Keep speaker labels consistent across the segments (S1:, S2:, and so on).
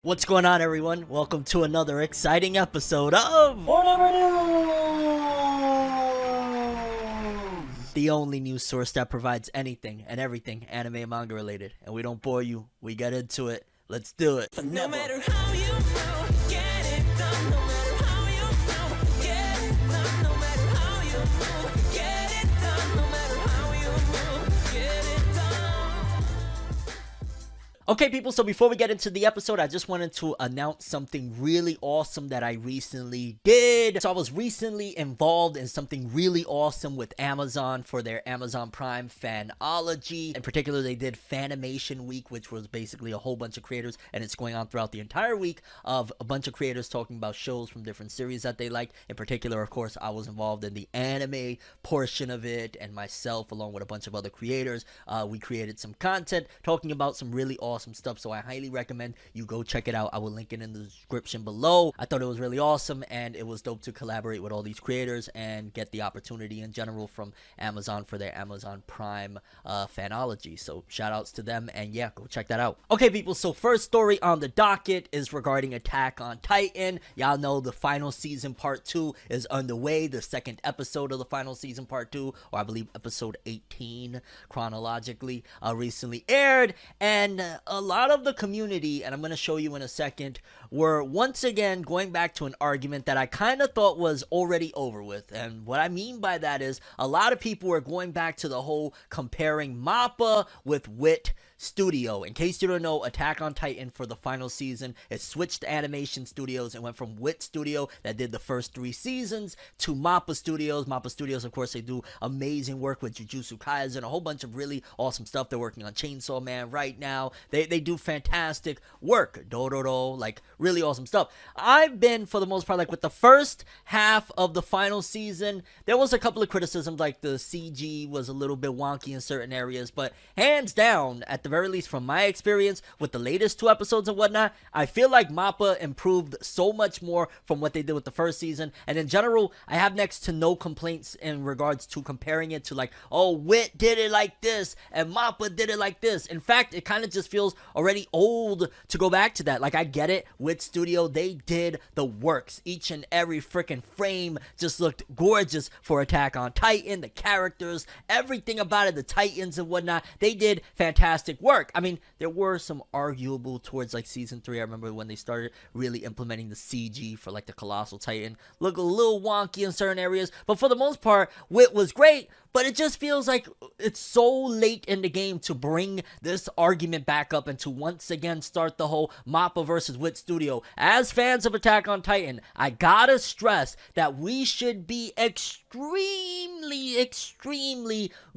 S1: What's going on, everyone? Welcome to another exciting episode of ForneverWorld, the only news source that provides anything and everything anime and manga related. And we don't bore you, we get into it. Let's do it.
S2: No matter how you feel, get it done. No matter how you feel, get it done. No matter how you feel, get it done. No matter how you feel, get it done.
S1: Okay, people, so before we get into the episode, I just wanted to announce something really awesome that I recently did. So I was recently involved in something really awesome with Amazon for their Amazon Prime Fanology. In particular, they did Fanimation Week, which was basically a whole bunch of creators, and it's going on throughout the entire week of a bunch of creators talking about shows from different series that they like. In particular, of course, I was involved in the anime portion of it, and myself, along with a bunch of other creators, we created some content talking about some really awesome stuff, so I highly recommend you go check it out. I will link it in the description below. I thought it was really awesome, and it was dope to collaborate with all these creators and get the opportunity in general from Amazon for their Amazon Prime Fanology. So shout outs to them, and yeah, go check that out. Okay, people, so first story on the docket is regarding Attack on Titan. Y'all know the final season part 2 is underway. The second episode of the final season part 2, or I believe episode 18 chronologically, recently aired, and a lot of the community, and I'm going to show you in a second, were once again going back to an argument that I kind of thought was already over with. And what I mean by that is a lot of people were going back to the whole comparing MAPPA with Wit Studio. In case you don't know, Attack on Titan for the final season, it switched animation studios and went from Wit Studio that did the first 3 seasons to MAPPA Studios. MAPPA Studios, of course, they do amazing work with Jujutsu Kaisen, a whole bunch of really awesome stuff. They're working on Chainsaw Man right now. They do fantastic work. Dororo, like really awesome stuff. I've been, for the most part, like with the first half of the final season, there was a couple of criticisms, like the CG was a little bit wonky in certain areas, but hands down, at the very least from my experience with the latest 2 episodes and whatnot, I feel like MAPPA improved so much more from what they did with the first season. And in general, I have next to no complaints in regards to comparing it to like, oh, Wit did it like this and MAPPA did it like this. In fact, it kind of just feels already old to go back to that. Like, I get it, Wit Studio, they did the works. Each and every freaking frame just looked gorgeous for Attack on Titan. The characters, everything about it, the Titans and whatnot, they did fantastic work. I mean, there were some arguable towards like season 3. I remember when they started really implementing the CG for like the Colossal Titan. Look a little wonky in certain areas, but for the most part, Wit was great. But it just feels like it's so late in the game to bring this argument back up and to once again start the whole MAPPA versus Wit Studio. As fans of Attack on Titan, I gotta stress that we should be extremely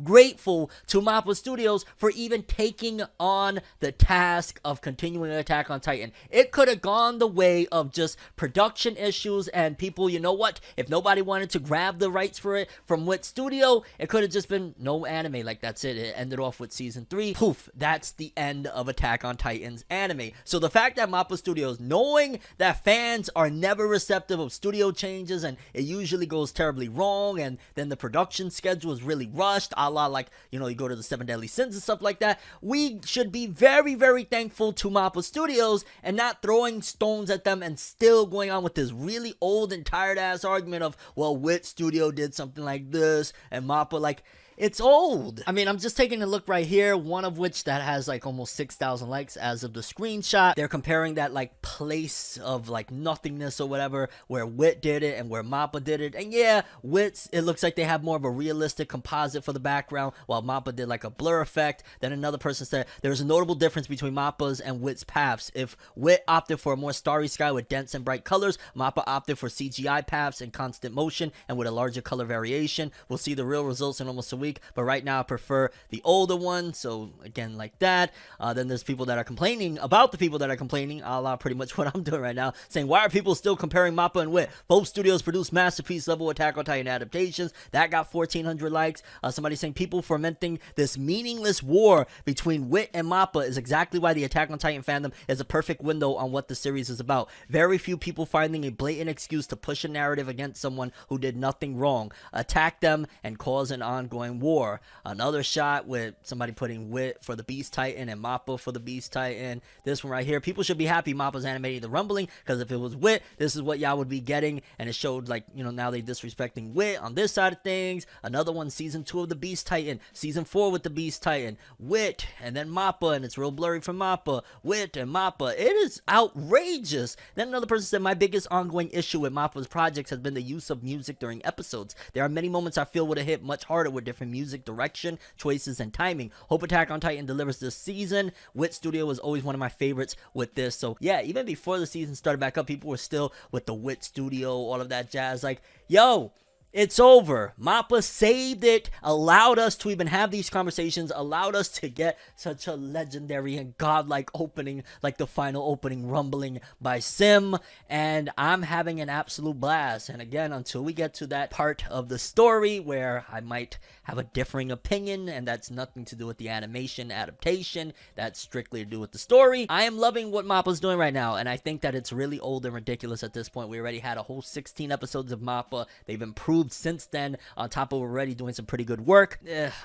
S1: grateful to MAPPA Studios for even taking on the task of continuing Attack on Titan. It could have gone the way of just production issues and people, you know what, if nobody wanted to grab the rights for it from Wit Studio, it could have just been no anime. Like, that's it. It ended off with season 3. Poof, that's the end of Attack on Titan's anime. So the fact that MAPPA Studios, knowing that fans are never receptive of studio changes and it usually goes terribly wrong, and then the production schedule is really rushed, a la like, you know, you go to the 7 Deadly Sins and stuff like that, we should be very thankful to MAPPA Studios and not throwing stones at them and still going on with this really old and tired ass argument of, well, Wit Studio did something like this and MAPPA, like, it's old. I mean, I'm just taking a look right here, one of which that has like almost 6,000 likes as of the screenshot. They're comparing that like place of like nothingness or whatever where Wit did it and where MAPPA did it. And yeah, Wit's, it looks like they have more of a realistic composite for the background, while MAPPA did like a blur effect. Then another person said there's a notable difference between MAPPA's and Wit's paths. If Wit opted for a more starry sky with dense and bright colors, MAPPA opted for CGI paths and constant motion and with a larger color variation. We'll see the real results in almost a week, but right now I prefer the older one. So again, like that. Then there's people that are complaining about the people that are complaining, a la pretty much what I'm doing right now, saying, why are people still comparing MAPPA and Wit? Both studios produce masterpiece level Attack on Titan adaptations. That got 1,400 likes. Somebody saying people fomenting this meaningless war between Wit and MAPPA is exactly why the Attack on Titan fandom is a perfect window on what the series is about. Very few people finding a blatant excuse to push a narrative against someone who did nothing wrong, attack them, and cause an ongoing during war. Another shot with somebody putting Wit for the Beast Titan and Mappa for the Beast Titan. This one right here, people should be happy Mappa's animating the rumbling, because if it was Wit, this is what y'all would be getting. And it showed, like, you know, now they disrespecting Wit on this side of things. Another one, season 2 of the Beast Titan, season 4 with the Beast Titan, Wit, and then Mappa, and it's real blurry from Mappa, Wit and Mappa. It is outrageous. Then another person said, my biggest ongoing issue with Mappa's projects has been the use of music during episodes. There are many moments I feel would have hit much harder with different music direction, choices, and timing. Hope Attack on Titan delivers this season. Wit Studio was always one of my favorites with this. So yeah, even before the season started back up, people were still with the Wit Studio, all of that jazz. Like, yo, it's over. Mappa saved it, allowed us to even have these conversations, allowed us to get such a legendary and godlike opening, like the final opening rumbling by Sim, and I'm having an absolute blast. And again, until we get to that part of the story where I might have a differing opinion, and that's nothing to do with the animation adaptation, that's strictly to do with the story, I am loving what Mappa's doing right now, and I think that it's really old and ridiculous at this point. We already had a whole 16 episodes of Mappa. They've improved since then, on top of already doing some pretty good work.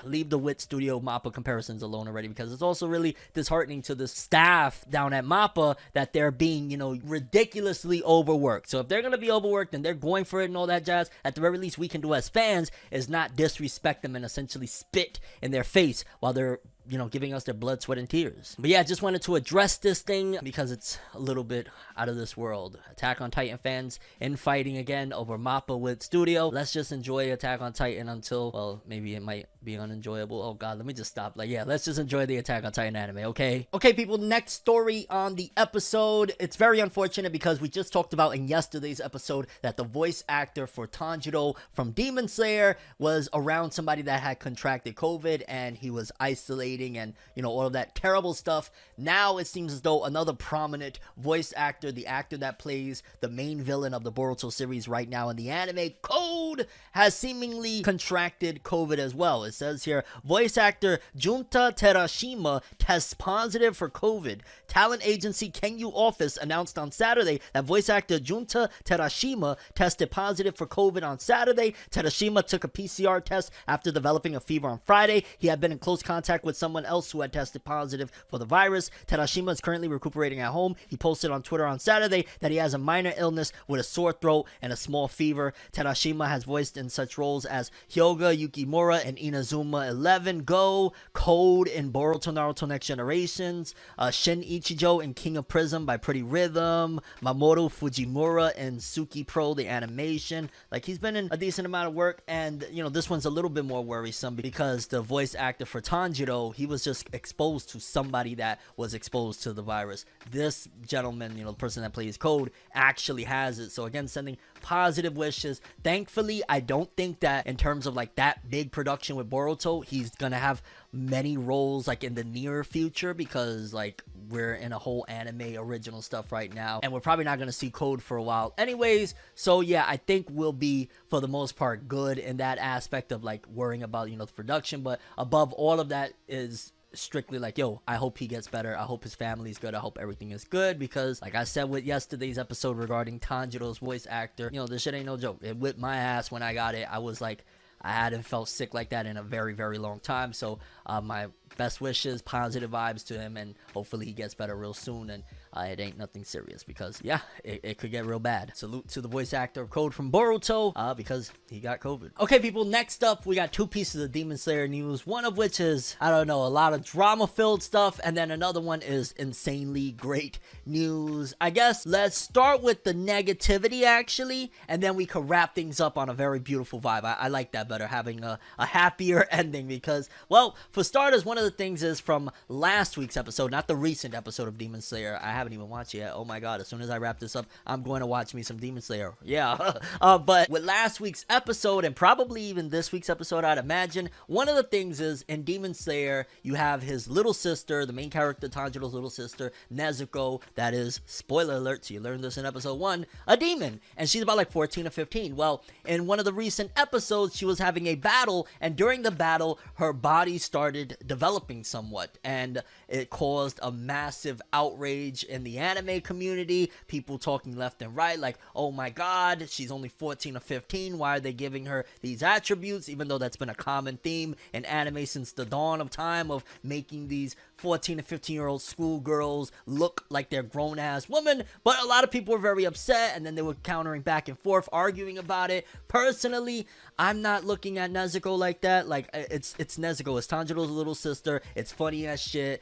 S1: Leave the Wit Studio Mappa comparisons alone already, because it's also really disheartening to the staff down at Mappa that they're being, you know, ridiculously overworked. So if they're going to be overworked and they're going for it and all that jazz, at the very least we can do as fans is not disrespect them and essentially spit in their face while they're, you know, giving us their blood, sweat, and tears. But yeah, I just wanted to address this thing because it's a little bit out of this world. Attack on Titan fans infighting again over Mappa Wit Studio. Let's just enjoy Attack on Titan until, well, maybe it might be unenjoyable. Oh god, let me just stop. Like, yeah, let's just enjoy the Attack on Titan anime, okay? Okay, people, next story on the episode. It's very unfortunate because we just talked about in yesterday's episode that the voice actor for Tanjiro from Demon Slayer was around somebody that had contracted COVID, and he was isolated and, you know, all of that terrible stuff. Now it seems as though another prominent voice actor, the actor that plays the main villain of the Boruto series right now in the anime, Code, has seemingly contracted COVID as well. It says here, voice actor Junta Terashima tests positive for COVID. Talent agency Kenyu Office announced on Saturday that voice actor Junta Terashima tested positive for COVID on Saturday. Terashima took a PCR test after developing a fever on Friday. He had been in close contact with someone else who had tested positive for the virus. Terashima is currently recuperating at home. He posted on Twitter on Saturday that he has a minor illness with a sore throat and a small fever. Terashima has voiced in such roles as Hyoga Yukimura in Inazuma 11 Go, Code in Boruto Naruto Next Generations, Shin Ichijo in King of Prism by Pretty Rhythm, Mamoru Fujimura in Suki Pro the animation. Like, he's been in a decent amount of work, and, you know, this one's a little bit more worrisome because the voice actor for Tanjiro, he was just exposed to somebody that was exposed to the virus. This gentleman, you know, the person that plays Code, actually has it. So again, sending positive wishes. Thankfully, I don't think that in terms of like that big production with Boruto, he's gonna have many roles like in the near future, because like we're in a whole anime original stuff right now, and we're probably not gonna see Code for a while anyways. So yeah, I think we'll be for the most part good in that aspect of like worrying about, you know, the production. But above all of that is strictly like, yo, I hope he gets better. I hope his family's good. I hope everything is good, because like I said with yesterday's episode regarding Tanjiro's voice actor, you know, this shit ain't no joke. It whipped my ass when I got it. I was like, I hadn't felt sick like that in a very, very long time. So my best wishes, positive vibes to him, and hopefully he gets better real soon, and it ain't nothing serious, because yeah, it could get real bad. Salute to the voice actor of Code from Boruto, because he got COVID. Okay, people, next up we got two pieces of Demon Slayer news, one of which is, I don't know, a lot of drama filled stuff, and then another one is insanely great news. I guess let's start with the negativity actually, and then we could wrap things up on a very beautiful vibe. I like that better, having a happier ending, because, well, for starters, one of the things is from last week's episode, not the recent episode of Demon Slayer. I haven't even watched it yet. Oh my god, as soon as I wrap this up, I'm going to watch me some Demon Slayer. Yeah. But with last week's episode, and probably even this week's episode, I'd imagine, one of the things is in Demon Slayer, you have his little sister, the main character, Tanjiro's little sister, Nezuko, that is, spoiler alert, so you learned this in episode 1, a demon. And she's about like 14 or 15. Well, in one of the recent episodes, she was having a battle, and during the battle, her body started started developing somewhat, and it caused a massive outrage in the anime community. People talking left and right like, oh my god, she's only 14 or 15, why are they giving her these attributes? Even though that's been a common theme in anime since the dawn of time, of making these 14 to 15-year-old schoolgirls look like they're grown-ass women. But a lot of people were very upset, and then they were countering back and forth, arguing about it. Personally, I'm not looking at Nezuko like that. Like, it's Nezuko, it's Tanjiro's little sister, it's funny as shit.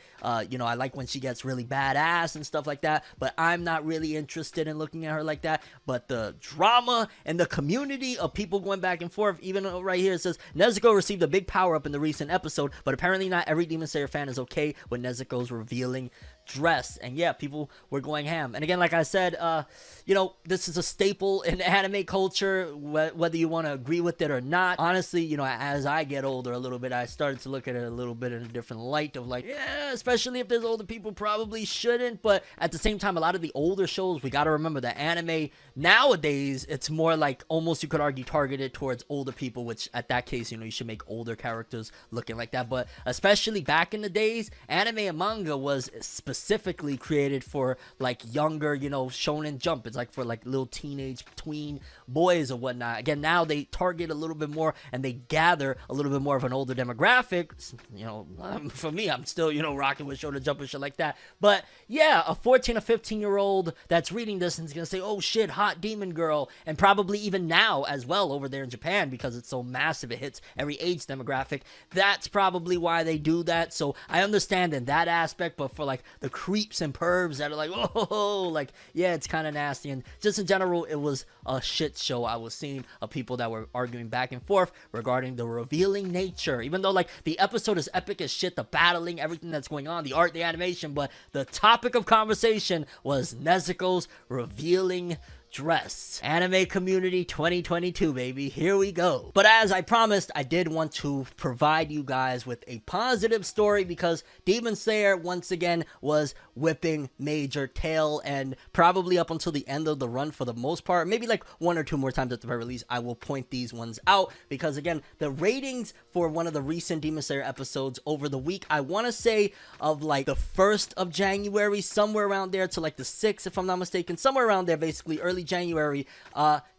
S1: You know, I like when she gets really badass and stuff like that, but I'm not really interested in looking at her like that. But the drama and the community of people going back and forth, even right here it says, Nezuko received a big power-up in the recent episode, but apparently not every Demon Slayer fan is okay with Nezuko's revealing dress. And yeah, people were going ham. And again, like I said, you know, this is a staple in anime culture, whether you want to agree with it or not. Honestly, you know, as I get older a little bit, I started to look at it a little bit in a different light of like, yeah, especially if there's older people, probably shouldn't. But at the same time, a lot of the older shows, we got to remember that anime nowadays, it's more like almost, you could argue, targeted towards older people, which at that case, you know, you should make older characters looking like that. But especially back in the days, anime and manga was specifically created for like younger, you know, Shonen Jump. It's like for like little teenage tween boys or whatnot. Again, now they target a little bit more and they gather a little bit more of an older demographic. You know, for me, I'm still, you know, rocking with Shonen Jump and shit like that. But yeah, a 14 or 15-year-old that's reading this and is gonna say, oh shit, hot demon girl. And probably even now as well over there in Japan, because it's so massive, it hits every age demographic. That's probably why they do that. So I understand in that aspect, but for like the creeps and pervs that are like, oh, like, yeah, it's kind of nasty. And just in general, it was a shit show I was seeing of people that were arguing back and forth regarding the revealing nature. Even though like the episode is epic as shit, the battling, everything that's going on, the art, the animation, but the topic of conversation was Nezuko's revealing dress. Anime community 2022, baby. Here we go. But as I promised, I did want to provide you guys with a positive story, because Demon Slayer once again was whipping major tail, and probably up until the end of the run for the most part, maybe like one or two more times at the very least, I will point these ones out, because again, the ratings for one of the recent Demon Slayer episodes over the week, I want to say of like the 1st of January, somewhere around there, to like the 6th, if I'm not mistaken, somewhere around there, basically early January,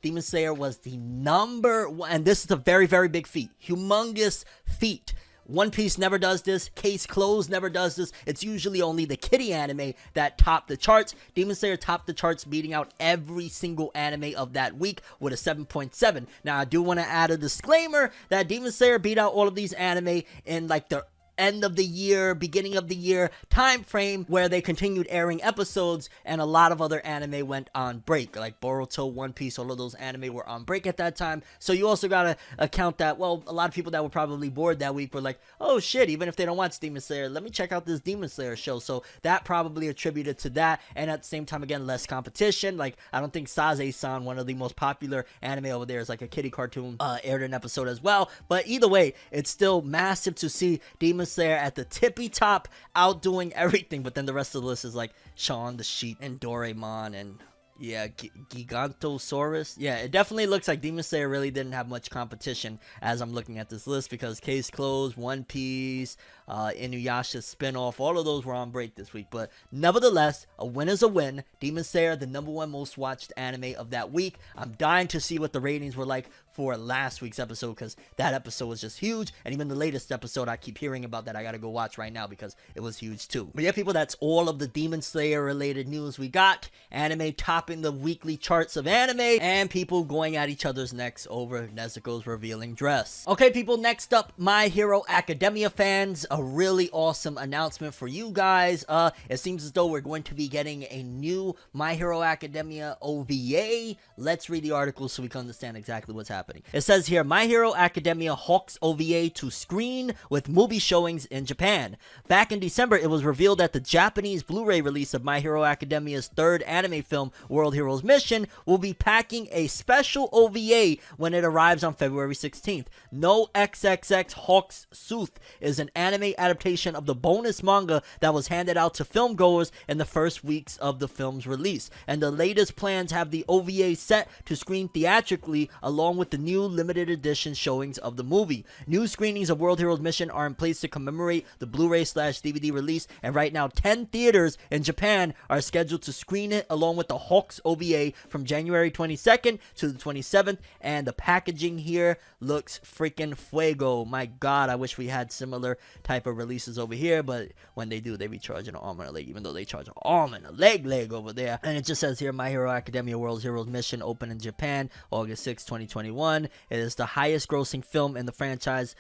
S1: Demon Slayer was the number one, and this is a very, very big feat, humongous feat. One Piece never does this. Case Closed never does this. It's usually only the kiddie anime that top the charts. Demon Slayer topped the charts, beating out every single anime of that week with a 7.7. Now, I do want to add a disclaimer that Demon Slayer beat out all of these anime in like the end of the year, beginning of the year time frame, where they continued airing episodes, and a lot of other anime went on break, like Boruto, One Piece, all of those anime were on break at that time. So you also gotta account that, well, a lot of people that were probably bored that week were like, oh shit, even if they don't watch Demon Slayer, let me check out this Demon Slayer show. So that probably attributed to that, and at the same time, again, less competition. Like, I don't think Saze-san, one of the most popular anime over there, is like a kiddie cartoon, aired an episode as well. But either way, it's still massive to see Demon Slayer at the tippy top, outdoing everything. But then the rest of the list is like Shaun the Sheep and Doraemon and yeah, Gigantosaurus. Yeah, it definitely looks like Demon Slayer really didn't have much competition as I'm looking at this list, because Case Closed, One Piece, Inuyasha spinoff, all of those were on break this week. But nevertheless, a win is a win. Demon Slayer, the #1 most watched anime of that week. I'm dying to see what the ratings were like for last week's episode, because that episode was just huge. And even the latest episode, I keep hearing about that. I gotta go watch right now because it was huge too. But yeah, people, that's all of the Demon Slayer related news we got. Anime topping the weekly charts of anime, and people going at each other's necks over Nezuko's revealing dress. Okay, people, next up, My Hero Academia fans, a really awesome announcement for you guys. It seems as though we're going to be getting a new My Hero Academia OVA. Let's read the article so we can understand exactly what's happening. It says here, My Hero Academia Hawks OVA to screen with movie showings in Japan. Back in December, it was revealed that the Japanese Blu-ray release of My Hero Academia's third anime film, World Heroes Mission, will be packing a special OVA when it arrives on February 16th. No XXX Hawks Sooth is an anime adaptation of the bonus manga that was handed out to filmgoers in the first weeks of the film's release, and the latest plans have the OVA set to screen theatrically along with the the new limited edition showings of the movie. New screenings of World Heroes Mission are in place to commemorate the Blu-ray/DVD release, and right now 10 theaters in Japan are scheduled to screen it along with the Hawks OVA from January 22nd to the 27th, and the packaging here looks freaking fuego. My god, I wish we had similar type of releases over here, but when they do, they be charging an arm and a leg, even though they charge an arm and a leg over there. And it just says here, My Hero Academia World Heroes Mission opened in Japan August 6, 2021. It is the highest grossing film in the franchise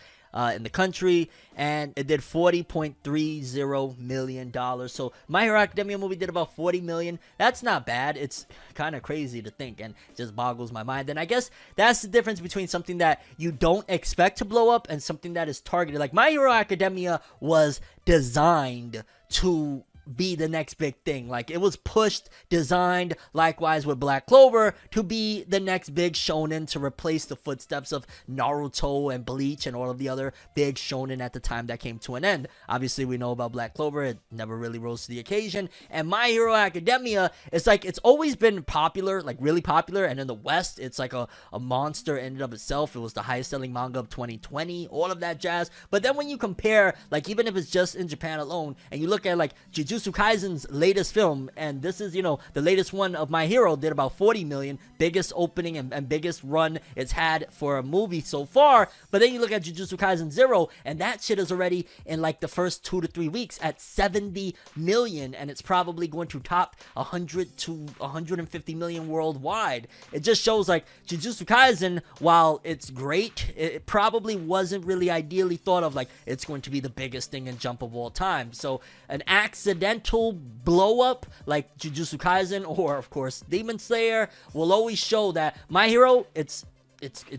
S1: in the country, and it did $40.30 million. So My Hero Academia movie did about $40 million. That's not bad. It's kind of crazy to think, and just boggles my mind. And I guess that's the difference between something that you don't expect to blow up and something that is targeted. Like My Hero Academia was designed to be the next big thing. Like, it was pushed, designed, likewise with Black Clover, to be the next big shonen, to replace the footsteps of Naruto and Bleach and all of the other big shonen at the time that came to an end. Obviously, we know about Black Clover. It never really rose to the occasion. And My Hero Academia, it's like, it's always been popular, like really popular, and in the West, it's like a monster in and of itself. It was the highest selling manga of 2020, all of that jazz. But then when you compare, like, even if it's just in Japan alone, and you look at like Jujutsu Kaisen's latest film, and this is, you know, the latest one of My Hero, did about 40 million, biggest opening and biggest run it's had for a movie so far. But then you look at Jujutsu Kaisen 0, and that shit is already in like the first 2 to 3 weeks at 70 million, and it's probably going to top 100 to 150 million worldwide. It just shows like Jujutsu Kaisen, while it's great, it probably wasn't really ideally thought of like it's going to be the biggest thing in Jump of all time. So an accidental blow up like Jujutsu Kaisen, or of course Demon Slayer, will always show that My Hero, it's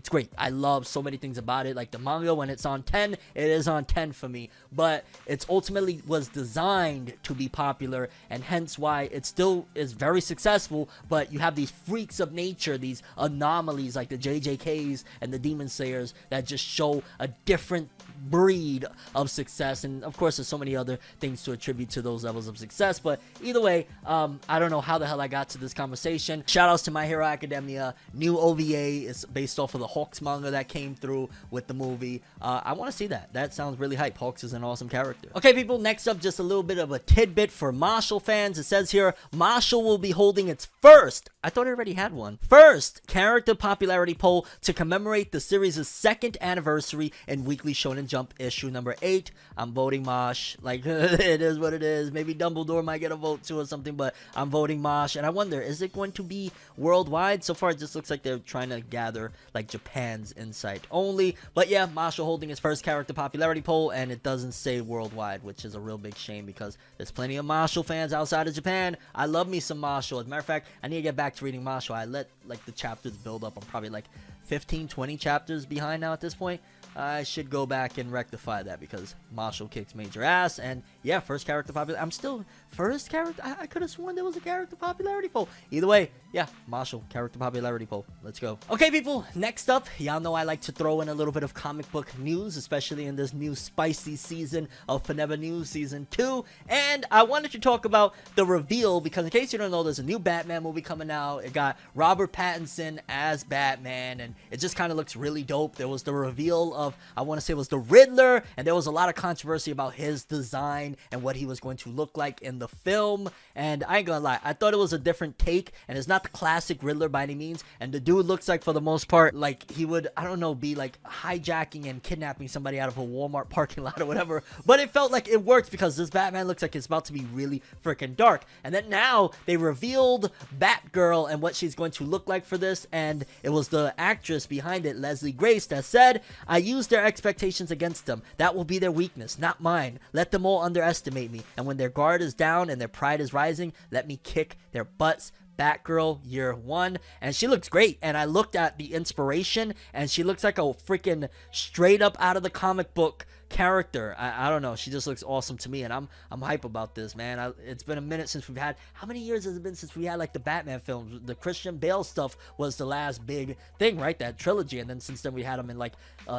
S1: great. I love so many things about it. Like the manga, when it's on 10, it is on 10 for me. But it's ultimately was designed to be popular, and hence why it still is very successful. But you have these freaks of nature, these anomalies like the JJKs and the Demon Slayers that just show a different breed of success. And of course, there's so many other things to attribute to those levels of success. But either way, I don't know how the hell I got to this conversation. Shout outs to My Hero Academia. New OVA is based off of the Hawks manga that came through with the movie. I want to see that. That sounds really hype. Hawks is an awesome character. Okay, people, next up, just a little bit of a tidbit for Mashle fans. It says here, Mashle will be holding its first, I thought it already had one, first character popularity poll to commemorate the series' 2nd anniversary in Weekly Shonen Jump issue number 8. I'm voting Mosh. Like, it is what it is. Maybe Dumbledore might get a vote too or something, but I'm voting Mosh. And I wonder, is it going to be worldwide? So far, it just looks like they're trying to gather like Japan's insight only. But yeah, Mashle holding his first character popularity poll, and it doesn't say worldwide, which is a real big shame because there's plenty of Mashle fans outside of Japan. I love me some Mashle. As a matter of fact, I need to get back to reading Mashle. I let like the chapters build up. I'm probably like 15-20 chapters behind now at this point. I should go back and rectify that because Mashle kicks major ass. And yeah, first character popularity. I'm still first character. I could have sworn there was a character popularity poll. Either way, yeah, Mashle character popularity poll. Let's go. Okay, people, next up, y'all know I like to throw in a little bit of comic book news, especially in this new spicy season of ForneverWorld Season 2. And I wanted to talk about the reveal because, in case you don't know, there's a new Batman movie coming out. It got Robert Pattinson as Batman, and it just kind of looks really dope. There was the reveal of, I want to say it was the Riddler, and there was a lot of controversy about his design and what he was going to look like in the film. And I ain't gonna lie, I thought it was a different take, and it's not the classic Riddler by any means. And the dude looks like, for the most part, like he would, I don't know, be like hijacking and kidnapping somebody out of a Walmart parking lot or whatever. But it felt like it worked because this Batman looks like it's about to be really freaking dark. And then now they revealed Batgirl and what she's going to look like for this, and it was the actress behind it, Leslie Grace, that said, I use their expectations against them. That will be their weakness, not mine. Let them all underestimate me, and when their guard is down and their pride is rising, let me kick their butts. Batgirl year 1, and she looks great. And I looked at the inspiration, and she looks like a freaking straight up out of the comic book character. I don't know. She just looks awesome to me, and I'm hype about this, man. It's been a minute since we've had. How many years has it been since we had like the Batman films? The Christian Bale stuff was the last big thing, right? That trilogy, and then since then we had them in like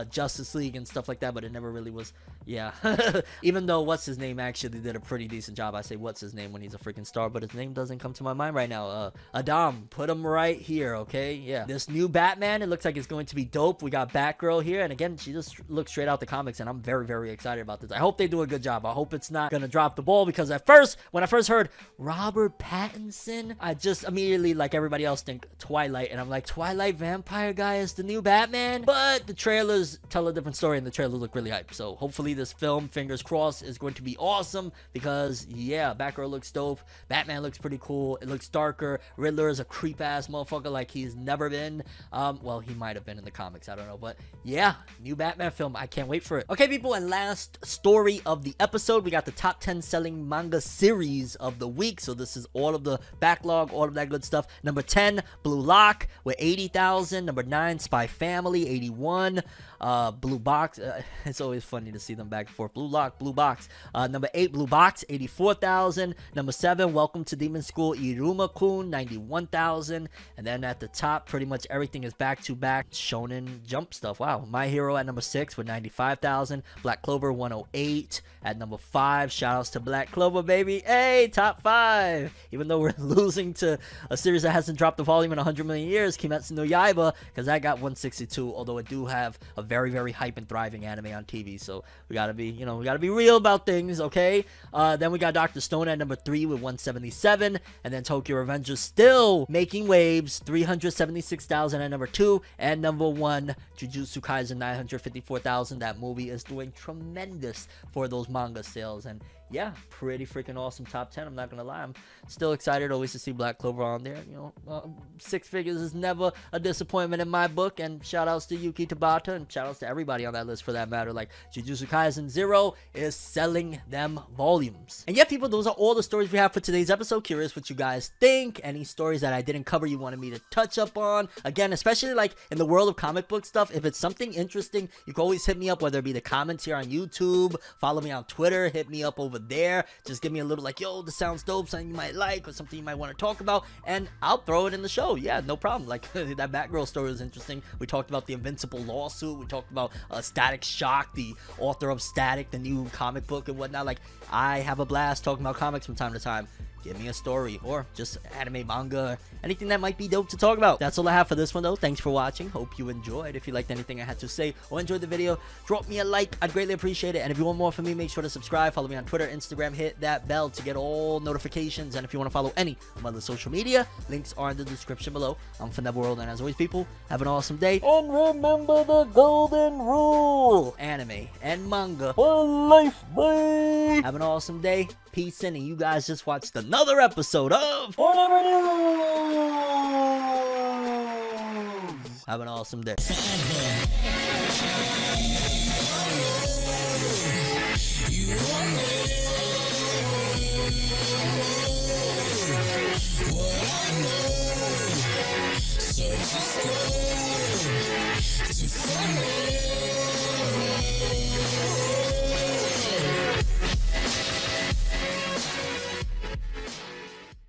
S1: Justice League and stuff like that, but it never really was. Yeah, even though what's his name actually did a pretty decent job. I say what's his name when he's a freaking star, but his name doesn't come to my mind right now. Adam, put him right here, okay? Yeah, this new Batman, it looks like it's going to be dope. We got Batgirl here, and again, she just looks straight out the comics, and I'm very, very excited about this. I hope they do a good job. I hope it's not gonna drop the ball, because at first, when I first heard Robert Pattinson, I just immediately, like everybody else, think Twilight, and I'm like, Twilight vampire guy is the new Batman? But the trailers tell a different story, and the trailers look really hype. So hopefully this film, fingers crossed, is going to be awesome, because yeah, Batgirl looks dope, Batman looks pretty cool, it looks darker, Riddler is a creep ass motherfucker like he's never been. Well, he might have been in the comics, I don't know, but yeah, new Batman film, I can't wait for it. Okay, people, and last story of the episode, we got the top 10 selling manga series of the week. So this is all of the backlog, all of that good stuff. Number 10, Blue Lock with 80,000. Number 9, Spy Family, 81. Blue Box, it's always funny to see them back and forth. Blue Lock, Blue Box. Number 8, Blue Box, 84,000. Number 7, Welcome to Demon School, Iruma-kun, 91,000. And then at the top, pretty much everything is back to back Shonen Jump stuff. Wow. My Hero at number 6 with 95,000. Black Clover, 108. At number 5, shout outs to Black Clover, baby. Hey, top 5. Even though we're losing to a series that hasn't dropped the volume in 100 million years, Kimetsu no Yaiba, because I got 162, although it do have a very, very hype and thriving anime on TV, so we gotta be, we gotta be real about things, okay? Then we got Dr. Stone at number 3 with 177, and then Tokyo Revengers still making waves, 376,000 at number 2, and number 1, Jujutsu Kaisen, 954,000. That movie is doing tremendous for those manga sales, and yeah, pretty freaking awesome top 10. I'm not gonna lie, I'm still excited always to see Black Clover on there. 6 figures is never a disappointment in my book, and shout outs to Yuki Tabata, and shout outs to everybody on that list for that matter. Like Jujutsu Kaisen 0 is selling them volumes. And yeah, people, those are all the stories we have for today's episode. Curious what you guys think. Any stories that I didn't cover you wanted me to touch up on? Again, especially like in the world of comic book stuff, if it's something interesting, you can always hit me up, whether it be the comments here on YouTube, follow me on Twitter, hit me up over there, just give me a little like, yo, this sounds dope, something you might like or something you might want to talk about, and I'll throw it in the show. Yeah, no problem. Like that Batgirl story was interesting. We talked about the Invincible lawsuit, we talked about Static Shock, the author of Static, the new comic book and whatnot. Like, I have a blast talking about comics from time to time. Give me a story, or just anime, manga, anything that might be dope to talk about. That's all I have for this one, though. Thanks for watching. Hope you enjoyed. If you liked anything I had to say or enjoyed the video, drop me a like. I'd greatly appreciate it. And if you want more from me, make sure to subscribe. Follow me on Twitter, Instagram. Hit that bell to get all notifications. And if you want to follow any of my other social media, links are in the description below. I'm ForneverWorld, and as always, people, have an awesome day. And remember the golden rule: anime and manga for life, boy. Have an awesome day. Peace in, and you guys just watched another episode of ForneverNews. Have an awesome day.
S2: To